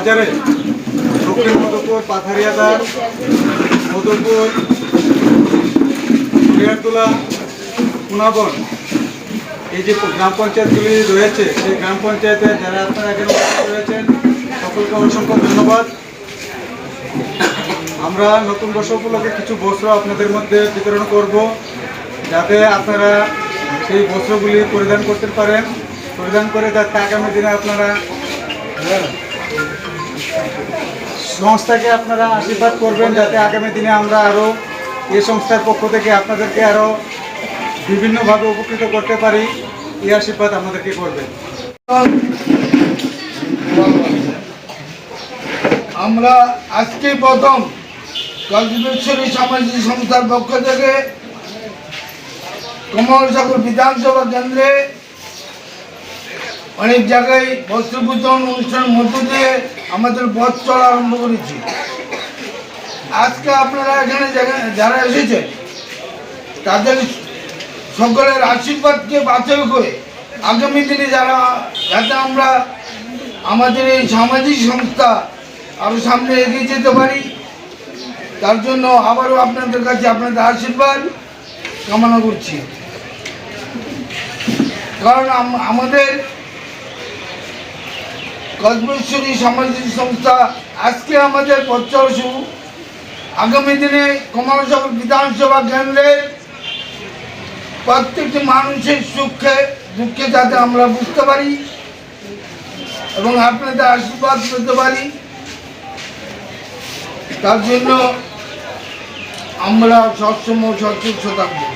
বাজারে দক্ষিণ মধুপুর, পাথারিয়াদার, মধুপুর, রিয়ারতলা, পুনাবন, এই যে গ্রাম পঞ্চায়েতগুলি রয়েছে সেই গ্রাম পঞ্চায়েতে যারা আপনারা এখানে উপস্থিত রয়েছেন সকলকে অসংখ্য ধন্যবাদ। আমরা নতুন বর্ষ উপলক্ষে কিছু বস্ত্র আপনাদের মধ্যে বিতরণ করব, যাতে আপনারা সেই বস্ত্রগুলি পরিধান করতে পারেন, পরিধান করে যাতে আগামী দিনে আপনারা সংস্থাকে আপনারা আশীর্বাদ করবেন, যাতে আগামী দিনে আমরা আরও এই সংস্থার পক্ষ থেকে আপনাদেরকে আরও বিভিন্নভাবে উপকৃত করতে পারি। এই আশীর্বাদ আমাদেরকে করবেন। আমরা আজকে প্রথম কল্পেশ্বরী সামাজিক সংস্থার পক্ষ থেকে কমলসাগর বিধানসভা কেন্দ্রে অনেক জায়গায় বস্ত্র বিতরণ অনুষ্ঠানের মধ্য দিয়ে আমাদের পথ চলা আরম্ভ করেছি। আজকে আপনারা এখানে যারা এসেছেন তাদের সকলের আশীর্বাদকে বাছাই করে আগামী দিনে যাতে আমরা আমাদের এই সামাজিক সংস্থা আরও সামনে এগিয়ে যেতে পারি, তার জন্য আবারও আপনাদের কাছে আপনাদের আশীর্বাদ কামনা করছি। কারণ আমাদের কল্পেশ্বরী সামাজিক সংস্থা আজকে আমাদের পথ চলা শুরু। আগামী দিনে কমলসাগর বিধানসভা কেন্দ্রের প্রত্যেকটি মানুষের সুখে দুঃখে যাতে আমরা বুঝতে পারি এবং আপনাদের আশীর্বাদ পেতে পারি, তার জন্য আমরা সবসময় সচেষ্ট থাকবো।